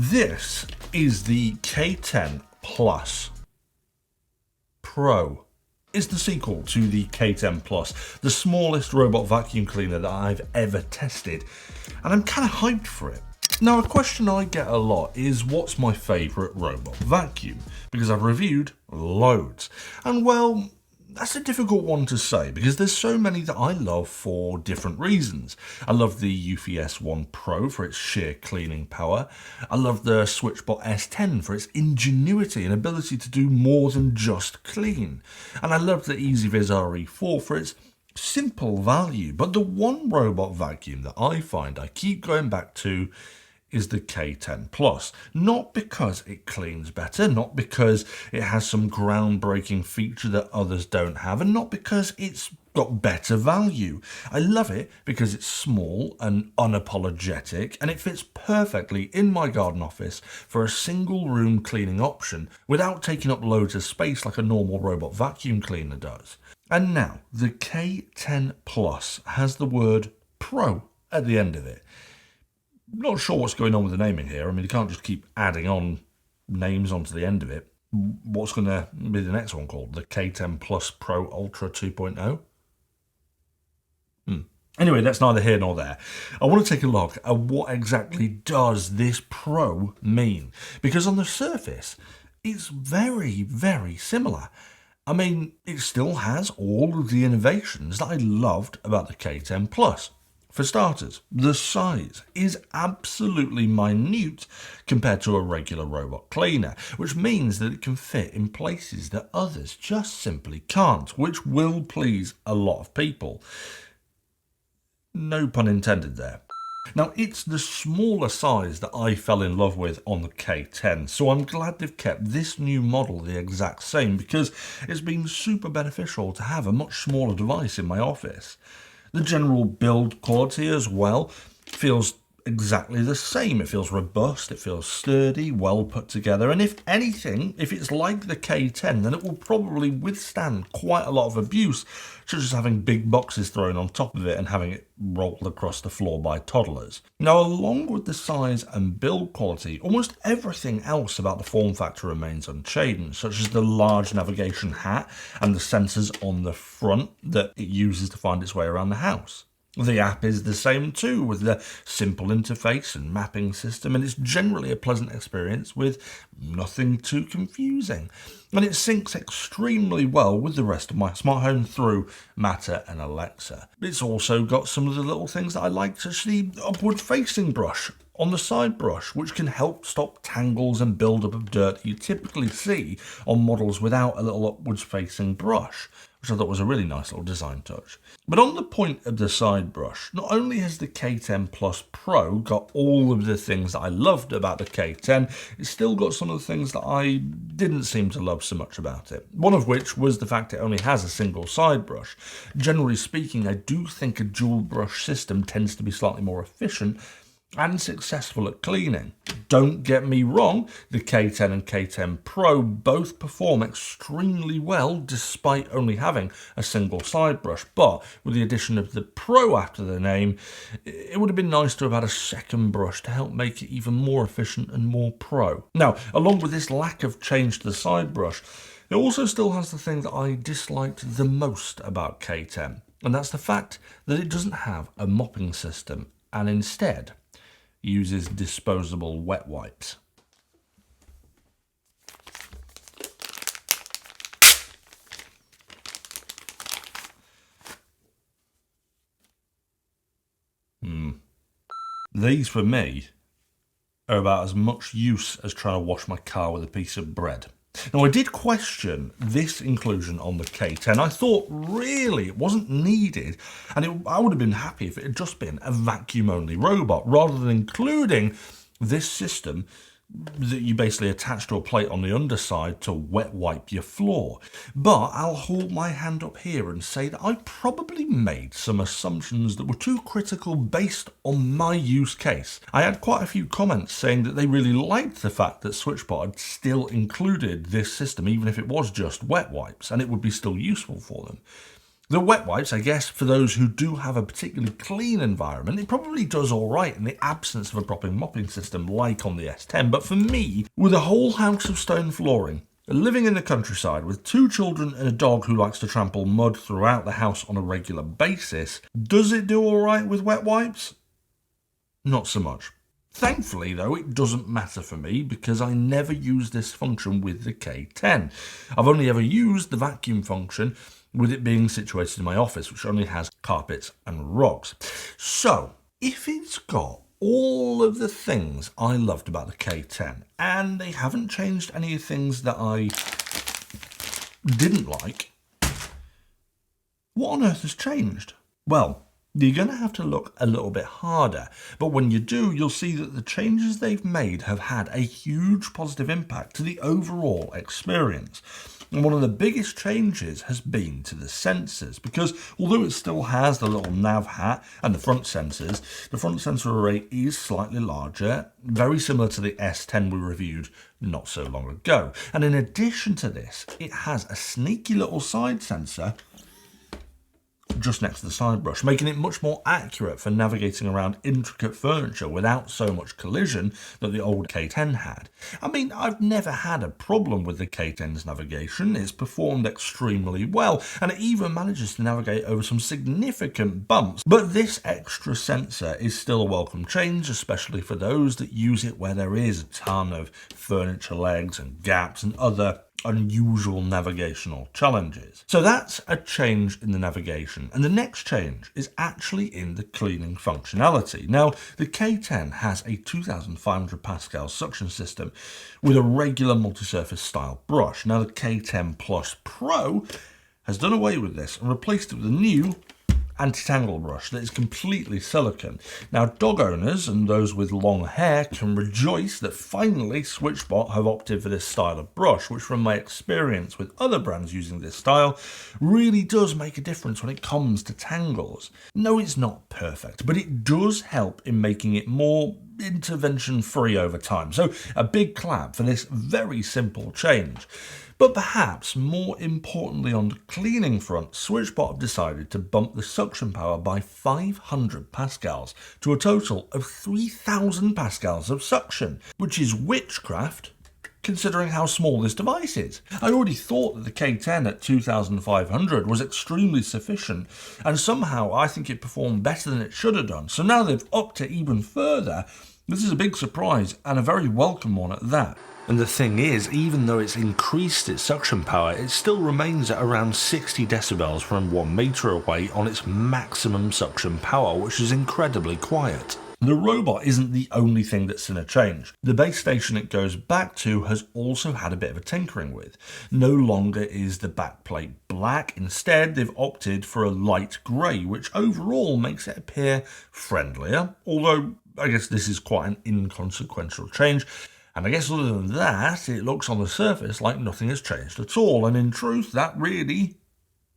This is the K10 Plus Pro. It's the sequel to the K10 Plus, the smallest robot vacuum cleaner that I've ever tested, and I'm kind of hyped for it. Now, a question I get a lot is what's my favourite robot vacuum? Because I've reviewed loads, and well, that's a difficult one to say because there's so many that I love for different reasons. I love the Eufy S1 Pro for its sheer cleaning power. I love the Switchbot S10 for its ingenuity and ability to do more than just clean. And I love the EasyViz RE4 for its simple value. But the one robot vacuum that I find I keep going back to is the K10 Plus. Not because it cleans better, not because it has some groundbreaking feature that others don't have, and not because it's got better value. I love it because it's small and unapologetic, and it fits perfectly in my garden office for a single room cleaning option without taking up loads of space like a normal robot vacuum cleaner does. And now, the K10 Plus has the word Pro at the end of it. Not sure what's going on with the naming here. I mean, you can't just keep adding on names onto the end of it. What's going to be the next one called? The K10 Plus Pro Ultra 2.0? Anyway, that's neither here nor there. I want to take a look at what exactly does this Pro mean. Because on the surface, it's very, very similar. I mean, it still has all of the innovations that I loved about the K10 Plus. For starters, the size is absolutely minute compared to a regular robot cleaner, which means that it can fit in places that others just simply can't, which will please a lot of people. No pun intended there. Now, it's the smaller size that I fell in love with on the K10, so I'm glad they've kept this new model the exact same because it's been super beneficial to have a much smaller device in my office. The general build quality as well feels exactly the same. It feels robust, it feels sturdy, well put together, and if anything, if it's like the K10, then it will probably withstand quite a lot of abuse, such as having big boxes thrown on top of it and having it rolled across the floor by toddlers. Now, along with the size and build quality, almost everything else about the form factor remains unchanged, such as the large navigation hat and the sensors on the front that it uses to find its way around the house. The app is the same too, with the simple interface and mapping system, and it's generally a pleasant experience with nothing too confusing. And it syncs extremely well with the rest of my smart home through Matter and Alexa. It's also got some of the little things that I like, such as the upward facing brush on the side brush, which can help stop tangles and build-up of dirt that you typically see on models without a little upwards facing brush, which I thought was a really nice little design touch. But on the point of the side brush, not only has the K10 Plus Pro got all of the things that I loved about the K10, it's still got some of the things that I didn't seem to love so much about it. One of which was the fact it only has a single side brush. Generally speaking, I do think a dual brush system tends to be slightly more efficient and successful at cleaning. Don't get me wrong, the K10 and K10 Pro both perform extremely well despite only having a single side brush, but with the addition of the Pro after the name, it would have been nice to have had a second brush to help make it even more efficient and more pro. Now, along with this lack of change to the side brush, it also still has the thing that I disliked the most about K10, and that's the fact that it doesn't have a mopping system and instead uses disposable wet wipes. These, for me, are about as much use as trying to wash my car with a piece of bread. Now, I did question this inclusion on the K10. I thought really it wasn't needed, and I would have been happy if it had just been a vacuum-only robot, rather than including this system that you basically attach to a plate on the underside to wet wipe your floor. But I'll hold my hand up here and say that I probably made some assumptions that were too critical based on my use case. I had quite a few comments saying that they really liked the fact that Switchbot had still included this system, even if it was just wet wipes, and it would be still useful for them. The wet wipes, I guess, for those who do have a particularly clean environment, it probably does all right in the absence of a proper mopping system like on the S10. But for me, with a whole house of stone flooring, living in the countryside with 2 children and a dog who likes to trample mud throughout the house on a regular basis, does it do all right with wet wipes? Not so much. Thankfully, though, it doesn't matter for me because I never use this function with the K10. I've only ever used the vacuum function with it being situated in my office, which only has carpets and rugs. So, if it's got all of the things I loved about the K10, and they haven't changed any of the things that I didn't like, what on earth has changed? Well, you're going to have to look a little bit harder, but when you do, you'll see that the changes they've made have had a huge positive impact to the overall experience. And one of the biggest changes has been to the sensors, because although it still has the little nav hat and the front sensors, the front sensor array is slightly larger, very similar to the S10 we reviewed not so long ago. And in addition to this, it has a sneaky little side sensor just next to the side brush, making it much more accurate for navigating around intricate furniture without so much collision that the old K10 had. I mean, I've never had a problem with the K10's navigation. It's performed extremely well, and it even manages to navigate over some significant bumps. But this extra sensor is still a welcome change, especially for those that use it where there is a ton of furniture legs and gaps and other unusual navigational challenges. So that's a change in the navigation, and the next change is actually in the cleaning functionality. Now, the K10 has a 2500 pascal suction system with a regular multi-surface style brush. Now, the K10 Plus Pro has done away with this and replaced it with a new anti-tangle brush that is completely silicone. Now, dog owners and those with long hair can rejoice that finally Switchbot have opted for this style of brush, which from my experience with other brands using this style really does make a difference when it comes to tangles. No, it's not perfect, but it does help in making it more intervention-free over time. So a big clap for this very simple change. But perhaps more importantly on the cleaning front, Switchbot have decided to bump the suction power by 500 pascals to a total of 3000 pascals of suction, which is witchcraft considering how small this device is. I already thought that the K10 at 2500 was extremely sufficient, and somehow I think it performed better than it should have done. So now they've upped it even further. This is a big surprise, and a very welcome one at that. And the thing is, even though it's increased its suction power, it still remains at around 60 decibels from 1 meter away on its maximum suction power, which is incredibly quiet. The robot isn't the only thing that's seen a change. The base station it goes back to has also had a bit of a tinkering with. No longer is the backplate black, instead they've opted for a light grey, which overall makes it appear friendlier, although I guess this is quite an inconsequential change. And I guess other than that, it looks on the surface like nothing has changed at all, and in truth, that really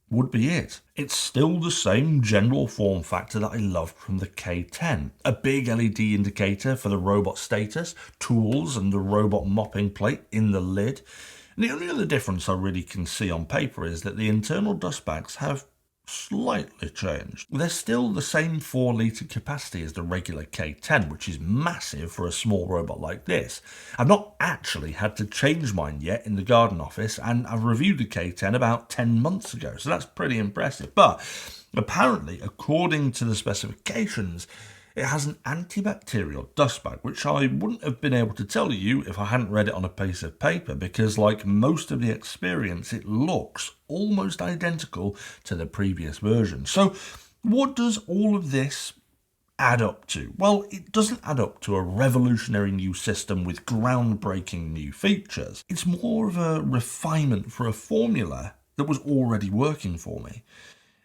would be it. It's still the same general form factor that I loved from the K10. A big LED indicator for the robot status, tools and the robot mopping plate in the lid. And the only other difference I really can see on paper is that the internal dust bags have slightly changed. They're still the same 4 litre capacity as the regular K10, which is massive for a small robot like this. I've not actually had to change mine yet in the garden office, and I've reviewed the K10 about 10 months ago, so that's pretty impressive. But apparently, according to the specifications, it has an antibacterial dust bag, which I wouldn't have been able to tell you if I hadn't read it on a piece of paper, because like most of the experience, it looks almost identical to the previous version. So what does all of this add up to? Well, it doesn't add up to a revolutionary new system with groundbreaking new features. It's more of a refinement for a formula that was already working for me.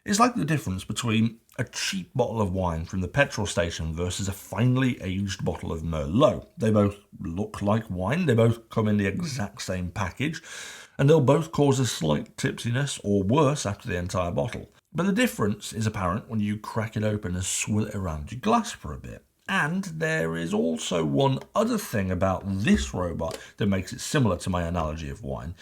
It's like the difference between a cheap bottle of wine from the petrol station versus a finely aged bottle of Merlot. They both look like wine, they both come in the exact same package, and they'll both cause a slight tipsiness or worse after the entire bottle. But the difference is apparent when you crack it open and swill it around your glass for a bit. And there is also one other thing about this robot that makes it similar to my analogy of wine,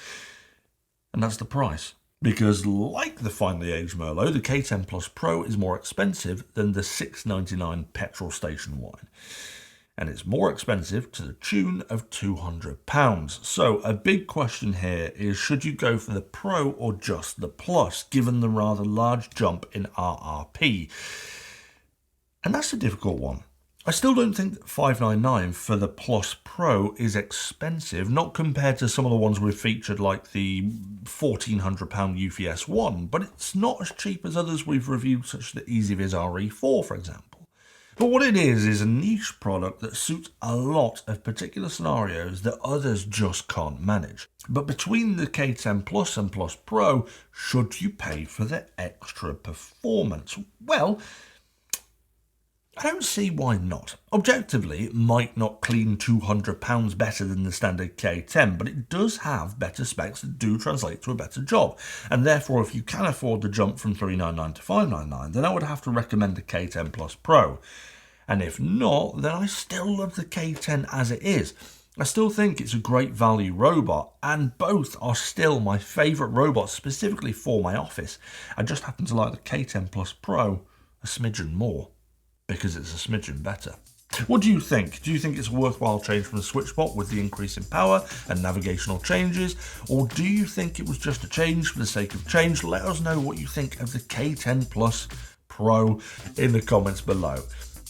and that's the price. Because like the finely aged Merlot, the K10 Plus Pro is more expensive than the $6.99 petrol station wine. And it's more expensive to the tune of £200. So a big question here is, should you go for the Pro or just the Plus, given the rather large jump in RRP? And that's a difficult one. I still don't think that $599 for the Plus Pro is expensive, not compared to some of the ones we've featured like the £1,400 UVS 1, but it's not as cheap as others we've reviewed, such as the EasyViz RE4, for example. But what it is a niche product that suits a lot of particular scenarios that others just can't manage. But between the K10 Plus and Plus Pro, should you pay for the extra performance? Well, I don't see why not. Objectively, it might not clean £200 better than the standard K10, but it does have better specs that do translate to a better job. And therefore, if you can afford the jump from $399 to $599, then I would have to recommend the K10 Plus Pro. And if not, then I still love the K10 as it is. I still think it's a great value robot, and both are still my favourite robots specifically for my office. I just happen to like the K10 Plus Pro a smidgen more, because it's a smidgen better. What do you think? Do you think it's a worthwhile change from the Switchbot with the increase in power and navigational changes? Or do you think it was just a change for the sake of change? Let us know what you think of the K10 Plus Pro in the comments below.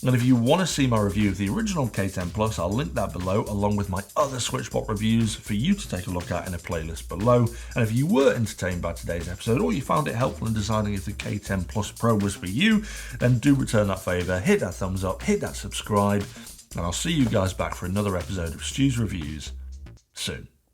And if you want to see my review of the original K10 Plus, I'll link that below, along with my other Switchbot reviews for you to take a look at in a playlist below. And if you were entertained by today's episode, or you found it helpful in deciding if the K10 Plus Pro was for you, then do return that favour, hit that thumbs up, hit that subscribe, and I'll see you guys back for another episode of STU'S Reviews soon.